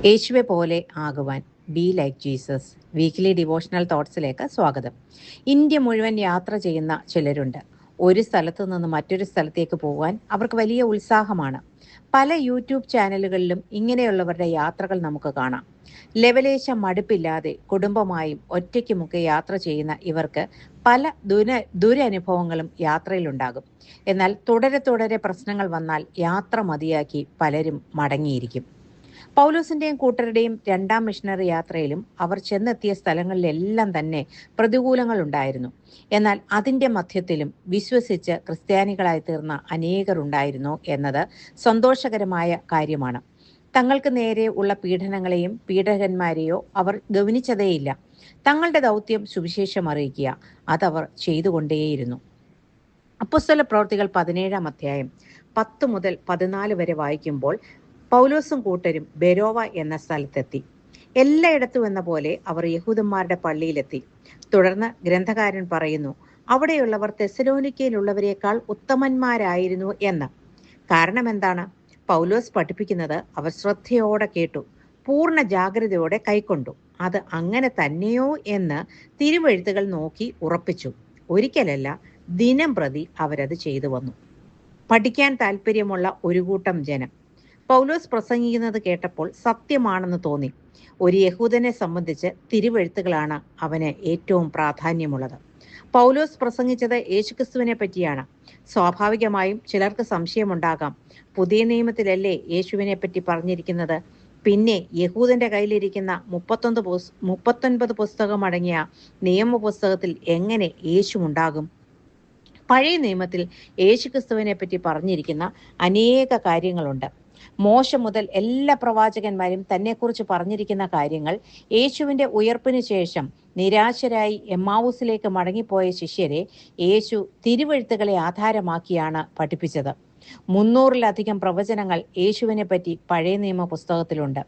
യേശുവെ പോലെ ആകുവാൻ be like Jesus weekly devotional തോട്ട്സിലേക്ക് സ്വാഗതം. ഇന്ത്യ മുഴുവൻ യാത്ര ചെയ്യുന്ന ചിലരുണ്ട്. ഒരു സ്ഥലത്തു നിന്ന് മറ്റൊരു സ്ഥലത്തേക്ക് പോകാൻ അവർക്ക് വലിയ ഉത്സാഹമാണ്. പല യൂട്യൂബ് ചാനലുകളിലും ഇങ്ങനെയുള്ളവരുടെ യാത്രകൾ നമുക്ക് കാണാം. ലെവലേശം മടുപ്പില്ലാതെ കുടുംബമായും ഒറ്റയ്ക്കുമൊക്കെ യാത്ര ചെയ്യുന്ന ഇവർക്ക് പല ദുരനുഭവങ്ങളും യാത്രയിലുണ്ടാകും. എന്നാൽ തുടരെ പ്രശ്നങ്ങൾ വന്നാൽ യാത്ര മതിയാക്കി പലരും മടങ്ങിയിരിക്കും. പൗലോസിന്റെയും കൂട്ടരുടെയും രണ്ടാം മിഷണറി യാത്രയിലും അവർ ചെന്നെത്തിയ സ്ഥലങ്ങളിലെല്ലാം തന്നെ പ്രതികൂലങ്ങൾ ഉണ്ടായിരുന്നു. എന്നാൽ അതിന്റെ മധ്യത്തിലും വിശ്വസിച്ച് ക്രിസ്ത്യാനികളായി തീർന്ന അനേകർ ഉണ്ടായിരുന്നു എന്നത് സന്തോഷകരമായ കാര്യമാണ്. തങ്ങൾക്ക് നേരെ ഉള്ള പീഡനങ്ങളെയും പീഡകന്മാരെയോ അവർ ഗൗനിച്ചതേയില്ല. തങ്ങളുടെ ദൗത്യം സുവിശേഷം അറിയിക്കുക, അതവർ ചെയ്തുകൊണ്ടേയിരുന്നു. അപ്പോസ്തല പ്രവൃത്തികൾ 17-ാം അധ്യായം 10 മുതൽ 14 വരെ വായിക്കുമ്പോൾ പൗലോസും കൂട്ടരും ബെരോവ എന്ന സ്ഥലത്തെത്തി. എല്ലായിടത്തും എന്ന പോലെ അവർ യഹൂദന്മാരുടെ പള്ളിയിലെത്തി. തുടർന്ന് ഗ്രന്ഥകാരൻ പറയുന്നു, അവിടെയുള്ളവർ തെസ്സലോനിക്കയിലുള്ളവരെക്കാൾ ഉത്തമന്മാരായിരുന്നു എന്ന്. കാരണം എന്താണ്? പൗലോസ് പഠിപ്പിക്കുന്നത് അവർ ശ്രദ്ധയോടെ കേട്ടു, പൂർണ്ണ ജാഗ്രതയോടെ കൈക്കൊണ്ടു. അത് അങ്ങനെ തന്നെയോ എന്ന് തിരുവെഴുത്തുകൾ നോക്കി ഉറപ്പിച്ചു. ഒരിക്കലല്ല, ദിനം പ്രതി അവരത് ചെയ്തു വന്നു. പഠിക്കാൻ താല്പര്യമുള്ള ഒരു കൂട്ടം ജനം പൗലോസ് പ്രസംഗിക്കുന്നത് കേട്ടപ്പോൾ സത്യമാണെന്ന് തോന്നി. ഒരു യഹൂദനെ സംബന്ധിച്ച് തിരുവെഴുത്തുകളാണ് അവന് ഏറ്റവും പ്രാധാന്യമുള്ളത്. പൗലോസ് പ്രസംഗിച്ചത് യേശുക്രിസ്തുവിനെ പറ്റിയാണ്. സ്വാഭാവികമായും ചിലർക്ക് സംശയമുണ്ടാകാം, പുതിയ നിയമത്തിലല്ലേ യേശുവിനെ പറ്റി പറഞ്ഞിരിക്കുന്നത്? പിന്നെ യഹൂദന്റെ കയ്യിലിരിക്കുന്ന 39 പുസ്തകമടങ്ങിയ നിയമപുസ്തകത്തിൽ എങ്ങനെ യേശു ഉണ്ടാകും? പഴയ നിയമത്തിൽ യേശുക്രിസ്തുവിനെ പറ്റി പറഞ്ഞിരിക്കുന്ന അനേക കാര്യങ്ങളുണ്ട്. മോശ മുതൽ എല്ലാ പ്രവാചകന്മാരും തന്നെക്കുറിച്ച് പറഞ്ഞിരിക്കുന്ന കാര്യങ്ങൾ യേശുവിന്റെ ഉയർപ്പിന് ശേഷം നിരാശരായി എമ്മാവൂസിലേക്ക് മടങ്ങിപ്പോയ ശിഷ്യരെ യേശു തിരുവെഴുത്തുകളെ ആധാരമാക്കിയാണ് പഠിപ്പിച്ചത്. 300-ലധികം പ്രവചനങ്ങൾ യേശുവിനെ പറ്റി പഴയ നിയമ പുസ്തകത്തിലുണ്ട്.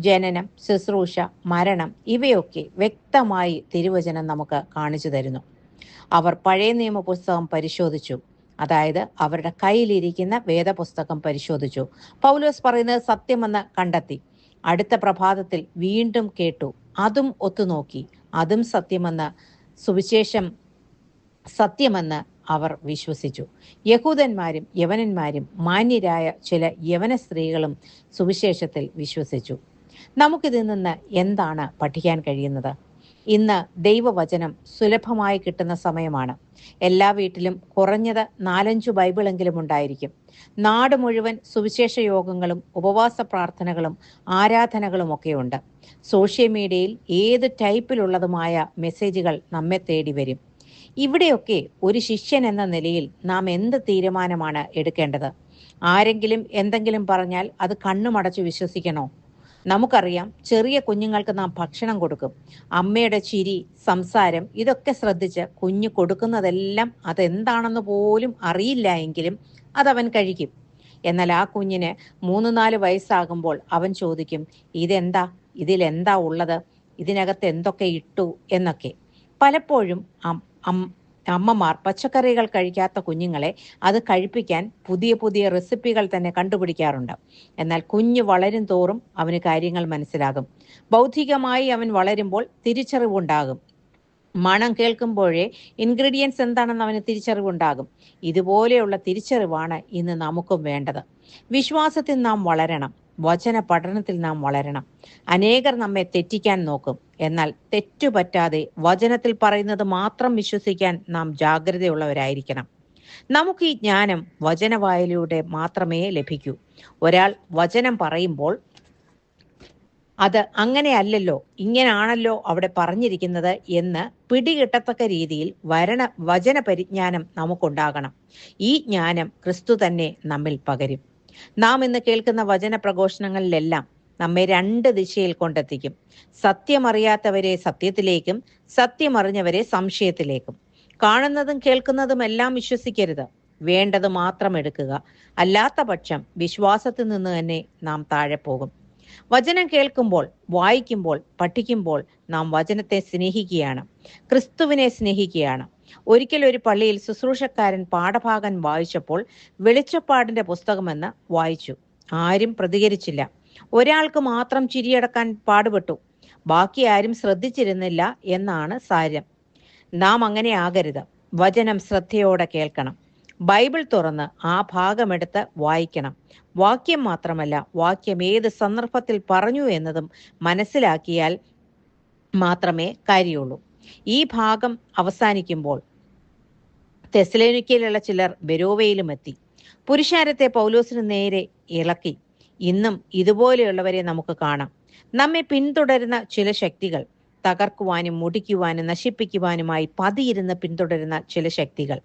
ജനനം, ശുശ്രൂഷ, മരണം ഇവയൊക്കെ വ്യക്തമായി തിരുവചനം നമുക്ക് കാണിച്ചു തരുന്നു. അവർ പഴയ നിയമ പുസ്തകം പരിശോധിച്ചു, അതായത് അവരുടെ കയ്യിലിരിക്കുന്ന വേദപുസ്തകം പരിശോധിച്ചു. പൗലോസ് പറയുന്നത് സത്യമെന്ന് കണ്ടെത്തി. അടുത്ത പ്രഭാതത്തിൽ വീണ്ടും കേട്ടു, അതും ഒത്തുനോക്കി, അതും സത്യമെന്ന്, സുവിശേഷം സത്യമെന്ന് അവർ വിശ്വസിച്ചു. യഹൂദന്മാരും യവനന്മാരും മാന്യരായ ചില യവന സ്ത്രീകളും സുവിശേഷത്തിൽ വിശ്വസിച്ചു. നമുക്കിതിൽ നിന്ന് എന്താണ് പഠിക്കാൻ കഴിയുന്നത്? ഇന്ന് ദൈവവചനം സുലഭമായി കിട്ടുന്ന സമയമാണ്. എല്ലാ വീട്ടിലും കുറഞ്ഞത് 4-5 ബൈബിളെങ്കിലും ഉണ്ടായിരിക്കും. നാട് മുഴുവൻ സുവിശേഷ യോഗങ്ങളും ഉപവാസ പ്രാർത്ഥനകളും ആരാധനകളും ഒക്കെയുണ്ട്. സോഷ്യൽ മീഡിയയിൽ ഏത് ടൈപ്പിലുള്ളതുമായ മെസ്സേജുകൾ നമ്മെ തേടി വരും. ഇവിടെയൊക്കെ ഒരു ശിഷ്യൻ എന്ന നിലയിൽ നാം എന്ത് തീരുമാനമാണ് എടുക്കേണ്ടത്? ആരെങ്കിലും എന്തെങ്കിലും പറഞ്ഞാൽ അത് കണ്ണുമടച്ച് വിശ്വസിക്കണോ? നമുക്കറിയാം, ചെറിയ കുഞ്ഞുങ്ങൾക്ക് നാം ഭക്ഷണം കൊടുക്കും. അമ്മയുടെ ചിരി, സംസാരം ഇതൊക്കെ ശ്രദ്ധിച്ച് കുഞ്ഞ് കൊടുക്കുന്നതെല്ലാം അതെന്താണെന്ന് പോലും അറിയില്ല എങ്കിലും അതവൻ കഴിക്കും. എന്നാൽ ആ കുഞ്ഞിന് 3-4 വയസ്സാകുമ്പോൾ അവൻ ചോദിക്കും, ഇതെന്താ, ഇതിലെന്താ ഉള്ളത്, ഇതിനകത്ത് എന്തൊക്കെ ഇട്ടു എന്നൊക്കെ. പലപ്പോഴും അമ്മമാർ പച്ചക്കറികൾ കഴിക്കാത്ത കുഞ്ഞുങ്ങളെ അത് കഴിപ്പിക്കാൻ പുതിയ റെസിപ്പികൾ തന്നെ കണ്ടുപിടിക്കാറുണ്ട്. എന്നാൽ കുഞ്ഞ് വളരും തോറും അവന് കാര്യങ്ങൾ മനസ്സിലാകും. ബൗദ്ധികമായി അവൻ വളരുമ്പോൾ തിരിച്ചറിവുണ്ടാകും. മണം കേൾക്കുമ്പോഴേ ഇൻഗ്രീഡിയൻസ് എന്താണെന്ന് അവന് തിരിച്ചറിവുണ്ടാകും. ഇതുപോലെയുള്ള തിരിച്ചറിവാണ് ഇന്ന് നമുക്കും വേണ്ടത്. വിശ്വാസത്തിൽ നാം വളരണം. വചന പഠനത്തിൽ നാം വളരണം. അനേകർ നമ്മെ തെറ്റിക്കാൻ നോക്കും. എന്നാൽ തെറ്റുപറ്റാതെ വചനത്തിൽ പറയുന്നത് മാത്രം വിശ്വസിക്കാൻ നാം ജാഗ്രതയുള്ളവരായിരിക്കണം. നമുക്ക് ഈ ജ്ഞാനം വചനവായനയിലൂടെ മാത്രമേ ലഭിക്കൂ. ഒരാൾ വചനം പറയുമ്പോൾ അത് അങ്ങനെയല്ലല്ലോ, ഇങ്ങനാണല്ലോ അവിടെ പറഞ്ഞിരിക്കുന്നത് എന്ന് പിടികിട്ടത്തക്ക രീതിയിൽ വചന പരിജ്ഞാനം നമുക്കുണ്ടാകണം. ഈ ജ്ഞാനം ക്രിസ്തു തന്നെ നമ്മിൽ പകരും. നാം ഇന്ന് കേൾക്കുന്ന വചന പ്രഘോഷണങ്ങളിലെല്ലാം നമ്മെ 2 ദിശയിൽ കൊണ്ടെത്തിക്കും. സത്യമറിയാത്തവരെ സത്യത്തിലേക്കും സത്യമറിഞ്ഞവരെ സംശയത്തിലേക്കും. കാണുന്നതും കേൾക്കുന്നതും എല്ലാം വിശ്വസിക്കരുത്. വേണ്ടത് മാത്രം എടുക്കുക. അല്ലാത്ത പക്ഷം വിശ്വാസത്തിൽ നിന്ന് തന്നെ നാം താഴെ പോകും. വചനം കേൾക്കുമ്പോൾ, വായിക്കുമ്പോൾ, പഠിക്കുമ്പോൾ നാം വചനത്തെ സ്നേഹിക്കുകയാണ്, ക്രിസ്തുവിനെ സ്നേഹിക്കുകയാണ്. ഒരിക്കൽ ഒരു പള്ളിയിൽ ശുശ്രൂഷക്കാരൻ പാഠഭാഗം വായിച്ചപ്പോൾ വെളിച്ചപ്പാടിന്റെ പുസ്തകമെന്ന് വായിച്ചു. ആരും പ്രതികരിച്ചില്ല. ഒരാൾക്ക് മാത്രം ചിരിയടക്കാൻ പാടുപെട്ടു. ബാക്കി ആരും ശ്രദ്ധിച്ചിരുന്നില്ല എന്നാണ് സാരം. നാം അങ്ങനെ ആകരുത്. വചനം ശ്രദ്ധയോടെ കേൾക്കണം. ബൈബിൾ തുറന്ന് ആ ഭാഗമെടുത്ത് വായിക്കണം. വാക്യം മാത്രമല്ല, വാക്യം ഏത് സന്ദർഭത്തിൽ പറഞ്ഞു എന്നതും മനസ്സിലാക്കിയാൽ മാത്രമേ കാര്യമുള്ളൂ. ഈ ഭാഗം അവസാനിക്കുമ്പോൾ തെസ്സലോനിക്കയിലുള്ള ചിലർ ബെരോവയിലും എത്തി. പുരുഷാരത്തെ പൗലോസിന് നേരെ ഇളക്കി. ഇന്നും ഇതുപോലെയുള്ളവരെ നമുക്ക് കാണാം. നമ്മെ പിന്തുടരുന്ന ചില ശക്തികൾ, തകർക്കുവാനും മുടിക്കുവാനും നശിപ്പിക്കുവാനുമായി പതിയിരുന്ന് പിന്തുടരുന്ന ചില ശക്തികൾ.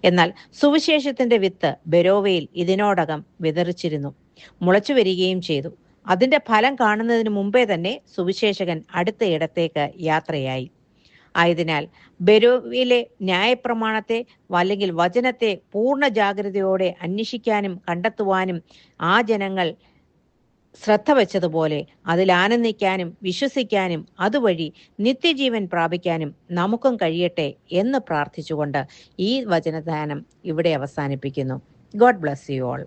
എന്നാൽ സുവിശേഷത്തിന്റെ വിത്ത് ബെരോവയിൽ ഇതിനോടകം വിതറിച്ചിരുന്നു, മുളച്ചു വരികയും ചെയ്തു. അതിന്റെ ഫലം കാണുന്നതിന് മുമ്പേ തന്നെ സുവിശേഷകൻ അടുത്ത ഇടത്തേക്ക് യാത്രയായി. ആയതിനാൽ ബെരോവിലെ ന്യായപ്രമാണത്തെ അല്ലെങ്കിൽ വചനത്തെ പൂർണ്ണ ജാഗ്രതയോടെ അന്വേഷിക്കാനും കണ്ടെത്തുവാനും ആ ജനങ്ങൾ ശ്രദ്ധ വെച്ചതുപോലെ അതിൽ ആനന്ദിക്കാനും വിശ്വസിക്കാനും അതുവഴി നിത്യജീവൻ പ്രാപിക്കാനും നമുക്കും കഴിയട്ടെ എന്ന് പ്രാർത്ഥിച്ചുകൊണ്ട് ഈ വചനദാനം ഇവിടെ അവസാനിപ്പിക്കുന്നു. God bless you all.